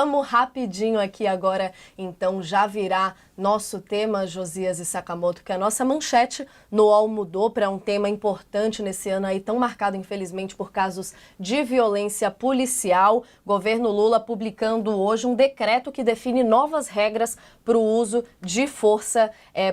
Vamos rapidinho aqui agora, então, já virar nosso tema, Josias e Sakamoto, que a nossa manchete no UOL mudou para um tema importante nesse ano aí, tão marcado, infelizmente, por casos de violência policial. Governo Lula publicando hoje um decreto que define novas regras para o uso de força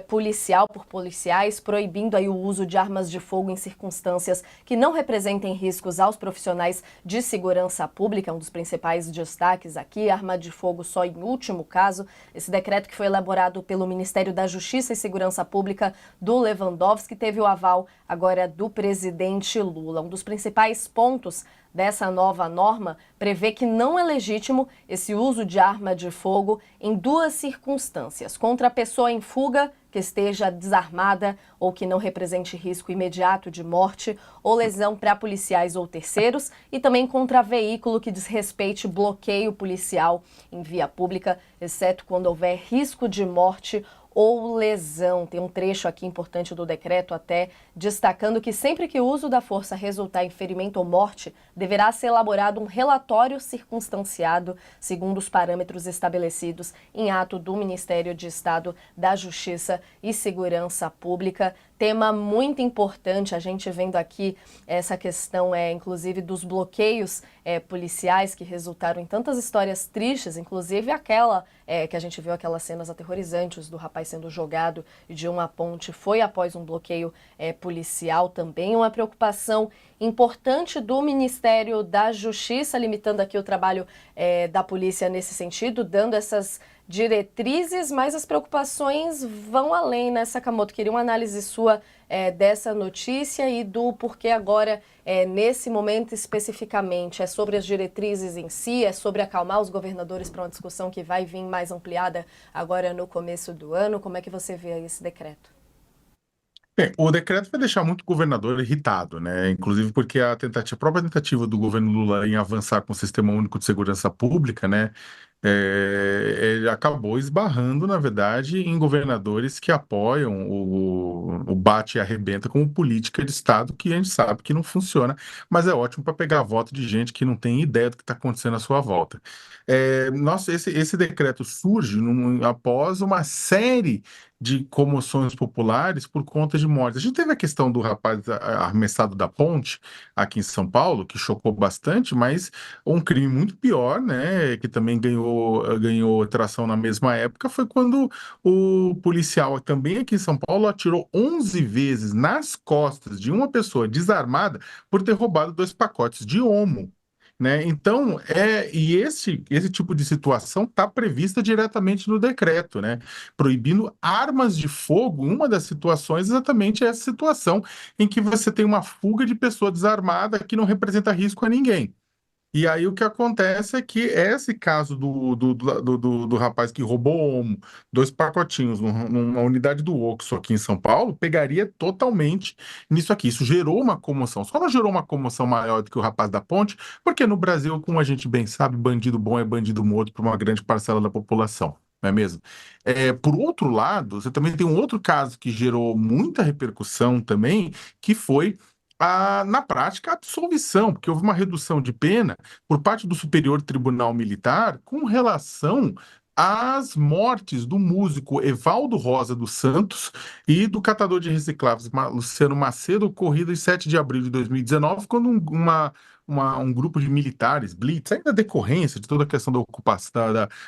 policial por policiais, proibindo aí o uso de armas de fogo em circunstâncias que não representem riscos aos profissionais de segurança pública, um dos principais destaques aqui, arma de fogo só em último caso. Esse decreto que foi elaborado pelo Ministério da Justiça e Segurança Pública do Lewandowski teve o aval agora do presidente Lula. Um dos principais pontos dessa nova norma prevê que não é legítimo esse uso de arma de fogo em duas circunstâncias: contra a pessoa em fuga, que esteja desarmada ou que não represente risco imediato de morte ou lesão para policiais ou terceiros, e também contra veículo que desrespeite bloqueio policial em via pública, exceto quando houver risco de morte ou lesão. Tem um trecho aqui importante do decreto até destacando que sempre que o uso da força resultar em ferimento ou morte, deverá ser elaborado um relatório circunstanciado segundo os parâmetros estabelecidos em ato do Ministério de Estado da Justiça e Segurança Pública. Tema muito importante, a gente vendo aqui essa questão, inclusive, dos bloqueios policiais que resultaram em tantas histórias tristes, inclusive aquela que a gente viu, aquelas cenas aterrorizantes do rapaz sendo jogado de uma ponte, foi após um bloqueio policial também. Uma preocupação importante do Ministério da Justiça, limitando aqui o trabalho da polícia nesse sentido, dando essas diretrizes, mas as preocupações vão além, né, Sakamoto? Queria uma análise sua dessa notícia e do porquê agora, nesse momento especificamente. É sobre as diretrizes em si? É sobre acalmar os governadores para uma discussão que vai vir mais ampliada agora no começo do ano? Como é que você vê aí esse decreto? Bem, o decreto vai deixar muito governador irritado, né? Inclusive porque a própria tentativa do governo Lula em avançar com o Sistema Único de Segurança Pública, né? Ele acabou esbarrando, na verdade, em governadores que apoiam o bate e arrebenta como política de Estado, que a gente sabe que não funciona, mas é ótimo para pegar voto de gente que não tem ideia do que está acontecendo à sua volta. Nossa, esse decreto surge após uma série de comoções populares por conta de mortes. A gente teve a questão do rapaz arremessado da ponte aqui em São Paulo, que chocou bastante, mas um crime muito pior, né, que também ganhou tração na mesma época, foi quando o policial também aqui em São Paulo atirou 11 vezes nas costas de uma pessoa desarmada por ter roubado 2 pacotes de Omo. Né? Então, esse tipo de situação está prevista diretamente no decreto, né? Proibindo armas de fogo. Uma das situações exatamente é essa situação em que você tem uma fuga de pessoa desarmada que não representa risco a ninguém. E aí o que acontece é que esse caso do rapaz que roubou 2 pacotinhos numa unidade do Oxxo aqui em São Paulo, pegaria totalmente nisso aqui. Isso gerou uma comoção. Só não gerou uma comoção maior do que o rapaz da ponte, porque no Brasil, como a gente bem sabe, bandido bom é bandido morto por uma grande parcela da população. Não é mesmo? Por outro lado, você também tem um outro caso que gerou muita repercussão também, que foi na prática, a absolvição, porque houve uma redução de pena por parte do Superior Tribunal Militar com relação às mortes do músico Evaldo Rosa dos Santos e do catador de recicláveis Luciano Macedo, ocorrido em 7 de abril de 2019, quando um grupo de militares, Blitz, ainda decorrência de toda a questão da ocupação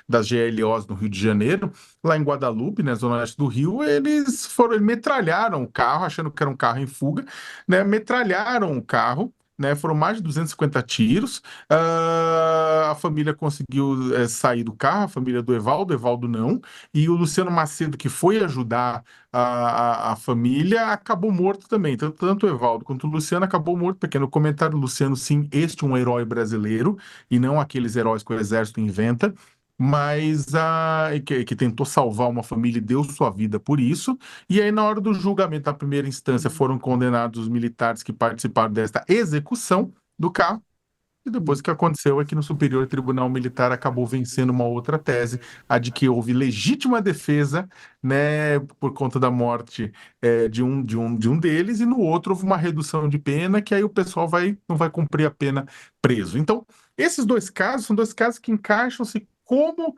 das GLOs no Rio de Janeiro, lá em Guadalupe, na zona oeste do Rio, eles metralharam o carro, achando que era um carro em fuga, né, metralharam o carro, né, foram mais de 250 tiros. A família conseguiu sair do carro, a família do Evaldo, Evaldo não, e o Luciano Macedo, que foi ajudar a família, acabou morto também. Tanto o Evaldo quanto o Luciano acabou morto. Pequeno comentário, Luciano, sim, este é um herói brasileiro, e não aqueles heróis que o exército inventa, mas que tentou salvar uma família e deu sua vida por isso. E aí, na hora do julgamento da primeira instância, foram condenados os militares que participaram desta execução do carro. E depois o que aconteceu é que no Superior Tribunal Militar acabou vencendo uma outra tese, a de que houve legítima defesa, né, por conta da morte de um deles, e no outro houve uma redução de pena, que aí o pessoal não vai cumprir a pena preso. Então, esses 2 casos são 2 casos que encaixam-se como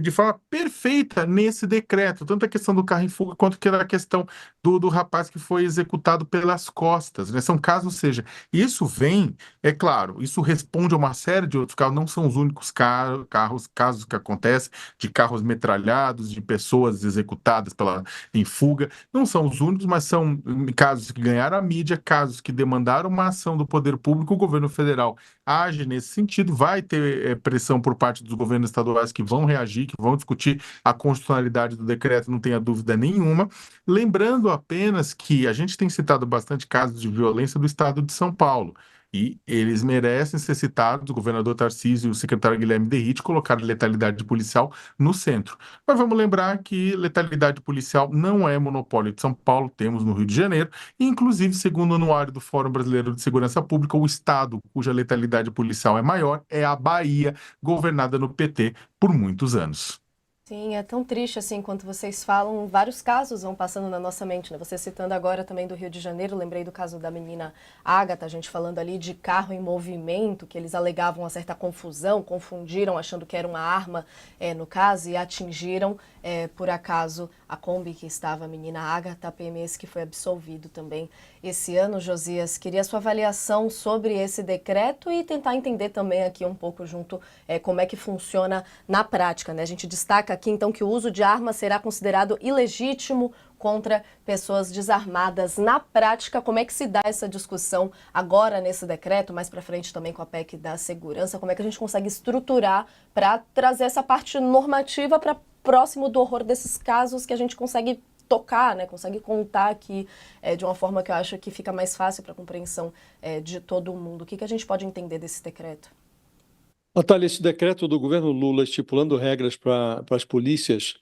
de forma perfeita nesse decreto, tanto a questão do carro em fuga quanto que a questão do rapaz que foi executado pelas costas, né? São casos, ou seja, isso vem, é claro, isso responde a uma série de outros casos, não são os únicos casos que acontecem, de carros metralhados, de pessoas executadas em fuga, não são os únicos, mas são casos que ganharam a mídia, casos que demandaram uma ação do poder público, o governo federal age nesse sentido, vai ter pressão por parte dos governos estaduais que vão reagir, que vão discutir a constitucionalidade do decreto, não tenha dúvida nenhuma. Lembrando apenas que a gente tem citado bastante casos de violência do estado de São Paulo. E eles merecem ser citados, o governador Tarcísio e o secretário Guilherme Derrite colocaram letalidade policial no centro. Mas vamos lembrar que letalidade policial não é monopólio de São Paulo, temos no Rio de Janeiro, e inclusive, segundo o anuário do Fórum Brasileiro de Segurança Pública, o estado cuja letalidade policial é maior é a Bahia, governada no PT por muitos anos. Sim, é tão triste assim, enquanto vocês falam, vários casos vão passando na nossa mente, né? Você citando agora também do Rio de Janeiro, lembrei do caso da menina Ágata, a gente falando ali de carro em movimento, que eles alegavam uma certa confusão, confundiram achando que era uma arma no caso e atingiram, por acaso, a Kombi que estava a menina Ágata, PMS que foi absolvido também esse ano. Josias, queria sua avaliação sobre esse decreto e tentar entender também aqui um pouco junto como é que funciona na prática, né? A gente destaca aqui, então, que o uso de armas será considerado ilegítimo contra pessoas desarmadas. Na prática, como é que se dá essa discussão agora nesse decreto, mais para frente também com a PEC da segurança? Como é que a gente consegue estruturar para trazer essa parte normativa para próximo do horror desses casos que a gente consegue tocar, né? Consegue contar aqui de uma forma que eu acho que fica mais fácil para a compreensão de todo mundo. O que a gente pode entender desse decreto? Natália, esse decreto do governo Lula estipulando regras para as polícias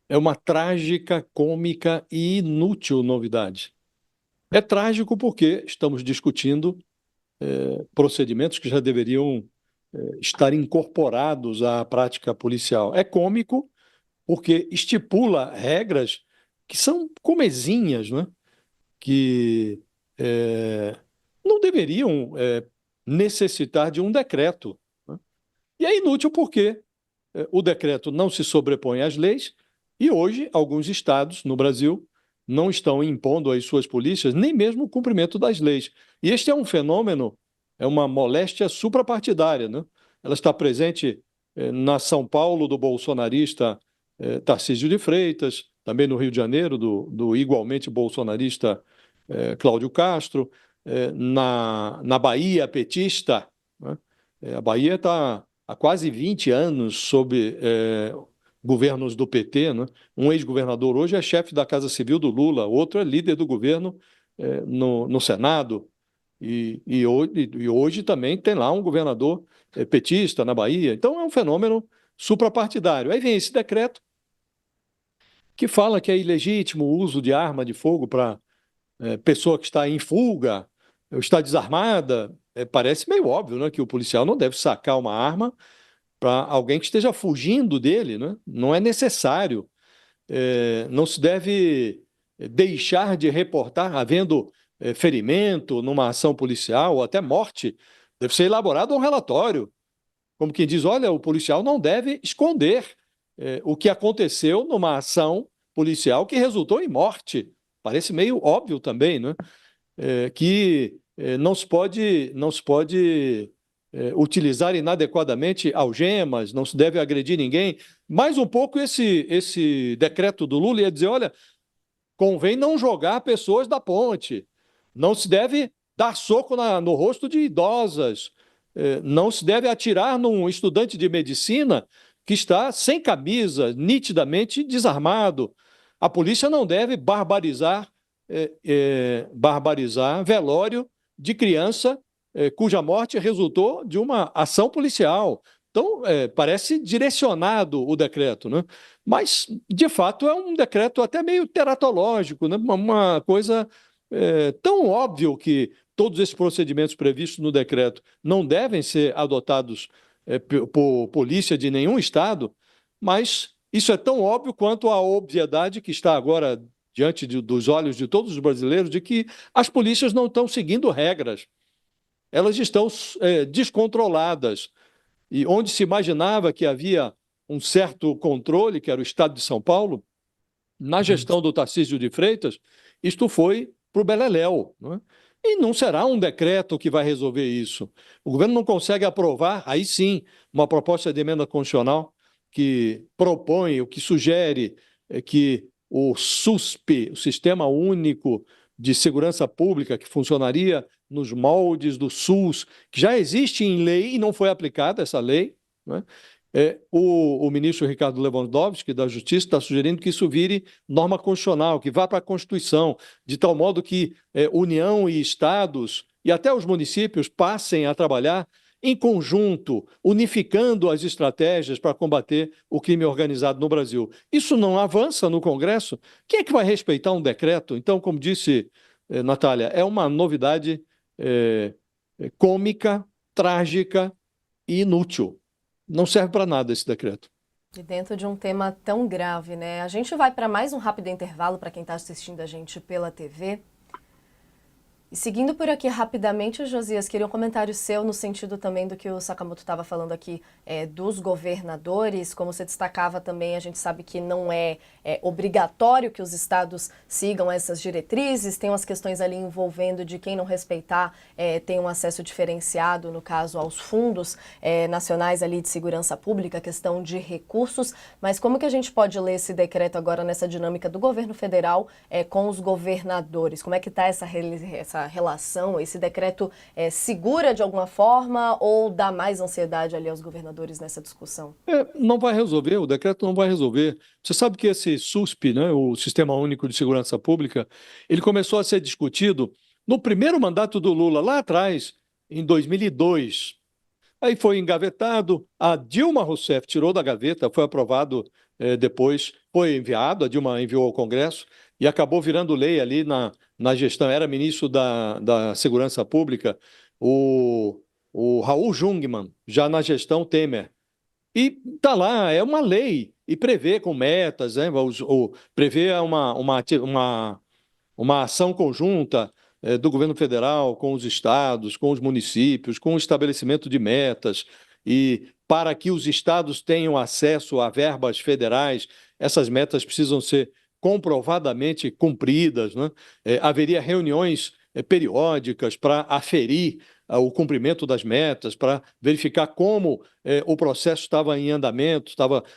é uma trágica, cômica e inútil novidade. É trágico porque estamos discutindo procedimentos que já deveriam estar incorporados à prática policial. É cômico porque estipula regras que são comezinhas, né? Que não deveriam necessitar de um decreto, né? E é inútil porque o decreto não se sobrepõe às leis e hoje alguns estados no Brasil não estão impondo às suas polícias nem mesmo o cumprimento das leis. E este é um fenômeno, é uma moléstia suprapartidária, né? Ela está presente na São Paulo do bolsonarista Tarcísio de Freitas, também no Rio de Janeiro do igualmente bolsonarista Cláudio Castro, na Bahia petista, né? A Bahia está há quase 20 anos sob governos do PT, né? Um ex-governador hoje é chefe da Casa Civil do Lula, outro é líder do governo no Senado, e hoje também tem lá um governador petista na Bahia. Então é um fenômeno suprapartidário. Aí vem esse decreto que fala que é ilegítimo o uso de arma de fogo para pessoa que está em fuga, está desarmada. Parece meio óbvio, né, que o policial não deve sacar uma arma para alguém que esteja fugindo dele, né? Não é necessário. Não se deve deixar de reportar, havendo ferimento numa ação policial ou até morte, deve ser elaborado um relatório, como quem diz, olha, o policial não deve esconder o que aconteceu numa ação policial que resultou em morte. Parece meio óbvio também, né? Que não se pode utilizar inadequadamente algemas, não se deve agredir ninguém. Mais um pouco esse decreto do Lula ia dizer, olha, convém não jogar pessoas da ponte, não se deve dar soco no rosto de idosas, não se deve atirar num estudante de medicina que está sem camisa, nitidamente desarmado. A polícia não deve barbarizar velório de criança cuja morte resultou de uma ação policial. Então, parece direcionado o decreto, né? Mas, de fato, é um decreto até meio teratológico, né? Uma coisa tão óbvio que todos esses procedimentos previstos no decreto não devem ser adotados por polícia de nenhum estado, mas isso é tão óbvio quanto a obviedade que está agora diante dos olhos de todos os brasileiros de que as polícias não estão seguindo regras. Elas estão descontroladas. e onde se imaginava que havia um certo controle, que era o Estado de São Paulo, na gestão do Tarcísio de Freitas, isto foi para o beleléu, não é? E não será um decreto que vai resolver isso. O governo não consegue aprovar, aí sim, uma proposta de emenda constitucional que propõe, o que sugere que o SUSP, o Sistema Único de Segurança Pública, que funcionaria nos moldes do SUS, que já existe em lei e não foi aplicada essa lei, não é? O ministro Ricardo Lewandowski, da Justiça, está sugerindo que isso vire norma constitucional, que vá para a Constituição, de tal modo que União e estados e até os municípios passem a trabalhar em conjunto, unificando as estratégias para combater o crime organizado no Brasil. Isso não avança no Congresso? Quem é que vai respeitar um decreto? Então, como disse Natália, é uma novidade cômica, trágica e inútil. Não serve para nada esse decreto. E dentro de um tema tão grave, né? A gente vai para mais um rápido intervalo para quem está assistindo a gente pela TV. E seguindo por aqui rapidamente, Josias, queria um comentário seu no sentido também do que o Sakamoto estava falando aqui dos governadores. Como você destacava também, a gente sabe que não é obrigatório que os estados sigam essas diretrizes. Tem umas questões ali envolvendo de quem não respeitar tem um acesso diferenciado, no caso, aos fundos nacionais ali de segurança pública, questão de recursos. Mas como que a gente pode ler esse decreto agora nessa dinâmica do governo federal com os governadores? Como é que está essa relação? Esse decreto segura de alguma forma ou dá mais ansiedade ali aos governadores nessa discussão? Não vai resolver, o decreto não vai resolver. Você sabe que esse SUSP, né, o Sistema Único de Segurança Pública, ele começou a ser discutido no primeiro mandato do Lula, lá atrás, em 2002. Aí foi engavetado, a Dilma Rousseff tirou da gaveta, foi aprovado depois, foi enviado, a Dilma enviou ao Congresso e acabou virando lei ali na gestão, era ministro da Segurança Pública, o Raul Jungmann, já na gestão Temer. E está lá, é uma lei, e prevê com metas, né, prevê uma ação conjunta do governo federal com os estados, com os municípios, com o estabelecimento de metas, e para que os estados tenham acesso a verbas federais, essas metas precisam ser comprovadamente cumpridas, né? Haveria reuniões periódicas para aferir o cumprimento das metas, para verificar como o processo estava em andamento.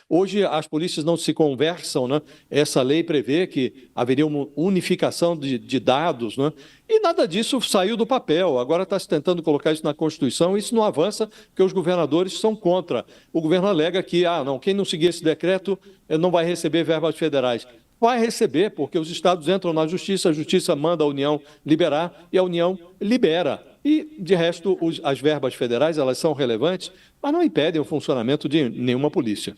Hoje as polícias não se conversam, né? Essa lei prevê que haveria uma unificação de dados, né? E nada disso saiu do papel. Agora está se tentando colocar isso na Constituição e isso não avança porque os governadores são contra. O governo alega que quem não seguir esse decreto não vai receber verbas federais. Vai receber, porque os estados entram na justiça, a justiça manda a União liberar e a União libera. E, de resto, as verbas federais, elas são relevantes, mas não impedem o funcionamento de nenhuma polícia.